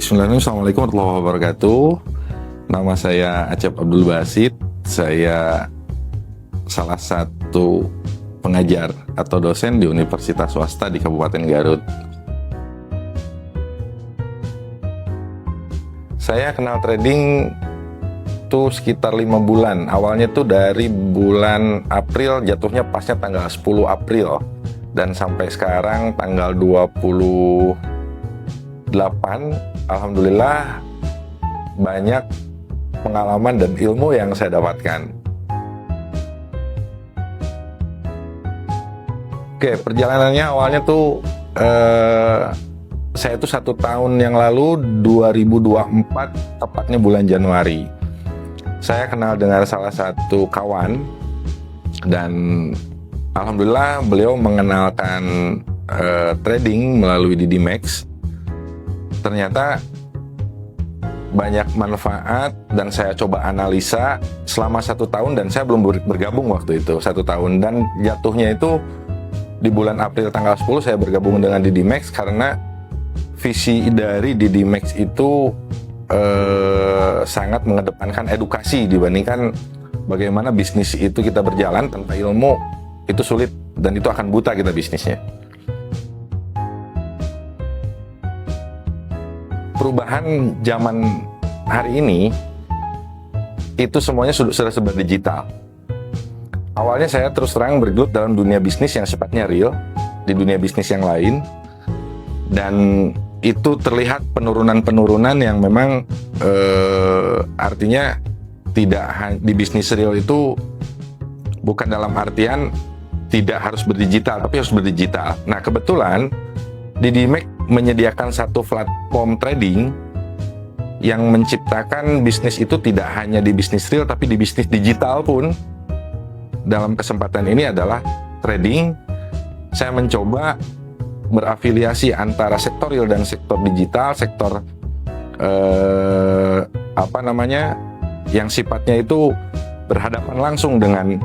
Bismillahirrahmanirrahim. Assalamualaikum warahmatullahi wabarakatuh. Nama saya Acep Abdul Basit. Saya salah satu pengajar atau dosen di Universitas Swasta di Kabupaten Garut. Saya kenal trading tuh sekitar 5 bulan. Awalnya tuh dari bulan April, jatuhnya pasnya tanggal 10 April. Dan sampai sekarang tanggal 28, alhamdulillah banyak pengalaman dan ilmu yang saya dapatkan. Oke, perjalanannya awalnya tuh saya tuh 1 tahun yang lalu, 2024, tepatnya bulan Januari. Saya kenal dengan salah satu kawan dan alhamdulillah beliau mengenalkan trading melalui DidiMax. Ternyata banyak manfaat dan saya coba analisa selama 1 tahun dan saya belum bergabung waktu itu 1 tahun, dan jatuhnya itu di bulan April tanggal 10 saya bergabung dengan DidiMax karena visi dari DidiMax itu sangat mengedepankan edukasi dibandingkan bagaimana bisnis itu kita berjalan tanpa ilmu itu sulit dan itu akan buta kita bisnisnya. Perubahan zaman hari ini itu semuanya sudah serba digital. Awalnya saya terus terang bergelut dalam dunia bisnis yang sifatnya real, di dunia bisnis yang lain, dan itu terlihat penurunan-penurunan yang memang artinya tidak di bisnis real itu bukan dalam artian tidak harus berdigital, tapi harus berdigital. Nah, kebetulan DidiMax menyediakan satu platform trading yang menciptakan bisnis itu tidak hanya di bisnis real, tapi di bisnis digital pun. Dalam kesempatan ini adalah trading, saya mencoba berafiliasi antara sektor real dan sektor digital, sektor yang sifatnya itu berhadapan langsung dengan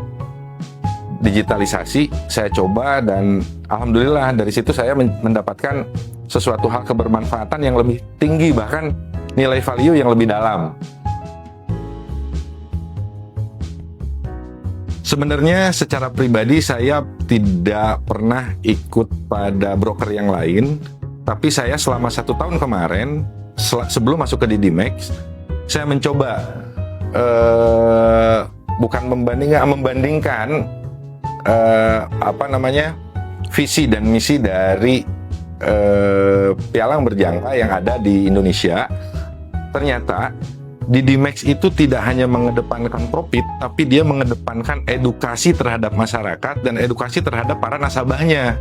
digitalisasi. Saya coba dan alhamdulillah dari situ saya mendapatkan sesuatu hal kebermanfaatan yang lebih tinggi, bahkan nilai value yang lebih dalam. Sebenarnya secara pribadi saya tidak pernah ikut pada broker yang lain, tapi saya selama 1 tahun kemarin sebelum masuk ke DidiMax, saya mencoba bukan membandingkan visi dan misi dari pialang berjangka yang ada di Indonesia. Ternyata DidiMax itu tidak hanya mengedepankan profit, tapi dia mengedepankan edukasi terhadap masyarakat dan edukasi terhadap para nasabahnya.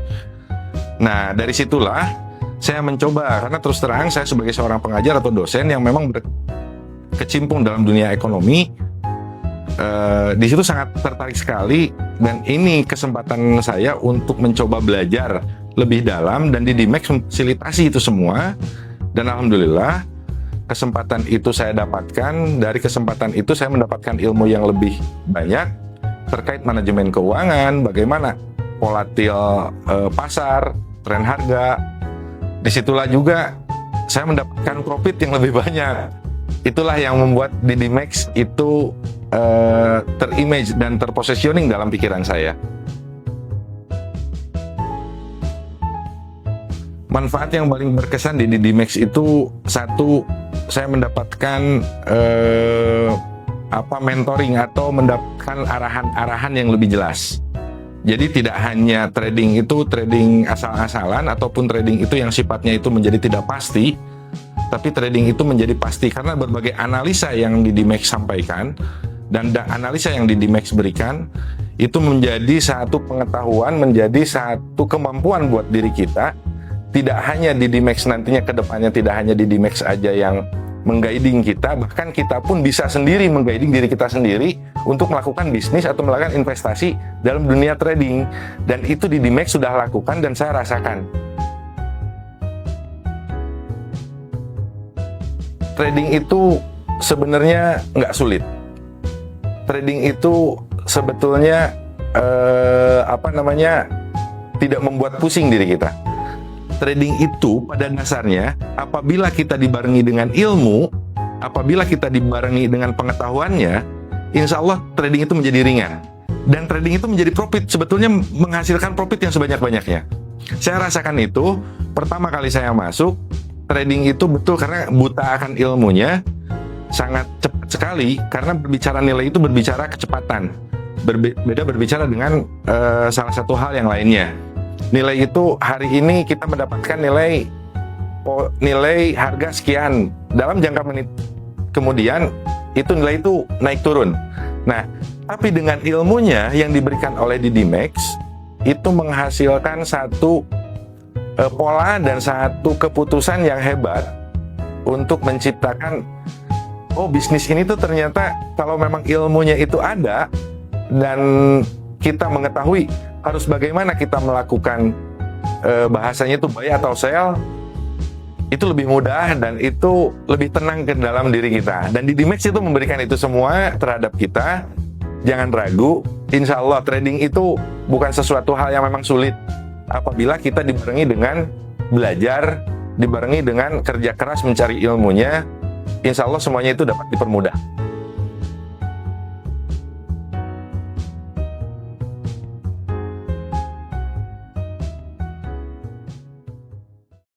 Nah, dari situlah saya mencoba, karena terus terang saya sebagai seorang pengajar atau dosen yang memang berkecimpung dalam dunia ekonomi, di situ sangat tertarik sekali, dan ini kesempatan saya untuk mencoba belajar lebih dalam, dan DidiMax memfasilitasi itu semua. Dan alhamdulillah kesempatan itu saya dapatkan. Dari kesempatan itu saya mendapatkan ilmu yang lebih banyak terkait manajemen keuangan, bagaimana volatil pasar, tren harga. Disitulah juga saya mendapatkan profit yang lebih banyak. Itulah yang membuat DidiMax itu terimage dan terpositioning dalam pikiran saya. Manfaat yang paling berkesan di DidiMax itu, satu, saya mendapatkan mentoring atau mendapatkan arahan-arahan yang lebih jelas. Jadi tidak hanya trading itu trading asal-asalan ataupun trading itu yang sifatnya itu menjadi tidak pasti, tapi trading itu menjadi pasti karena berbagai analisa yang DidiMax sampaikan dan analisa yang DidiMax berikan itu menjadi satu pengetahuan, menjadi satu kemampuan buat diri kita. Tidak hanya DidiMax nantinya ke depannya, tidak hanya DidiMax aja yang mengguiding kita, bahkan kita pun bisa sendiri mengguiding diri kita sendiri untuk melakukan bisnis atau melakukan investasi dalam dunia trading. Dan itu DidiMax sudah lakukan dan saya rasakan. Trading itu sebenarnya nggak sulit. Trading itu sebetulnya tidak membuat pusing diri kita. trading itu pada dasarnya apabila kita dibarengi dengan ilmu, apabila kita dibarengi dengan pengetahuannya, insya Allah trading itu menjadi ringan. Dan trading itu menjadi profit, sebetulnya menghasilkan profit yang sebanyak-banyaknya. Saya rasakan itu, pertama kali saya masuk, trading itu betul karena buta akan ilmunya, sangat cepat sekali, karena berbicara nilai itu berbicara kecepatan. Beda berbicara dengan salah satu hal yang lainnya. Nilai itu hari ini kita mendapatkan nilai harga sekian dalam jangka menit, kemudian itu nilai itu naik turun. Nah, tapi dengan ilmunya yang diberikan oleh Didimax itu menghasilkan satu pola dan satu keputusan yang hebat untuk menciptakan, oh bisnis ini tuh ternyata kalau memang ilmunya itu ada dan kita mengetahui harus bagaimana kita melakukan bahasanya itu buy atau sell, itu lebih mudah dan itu lebih tenang ke dalam diri kita. Dan Didimax itu memberikan itu semua terhadap kita. Jangan ragu, insya Allah trading itu bukan sesuatu hal yang memang sulit apabila kita dibarengi dengan belajar, dibarengi dengan kerja keras mencari ilmunya. Insya Allah semuanya itu dapat dipermudah.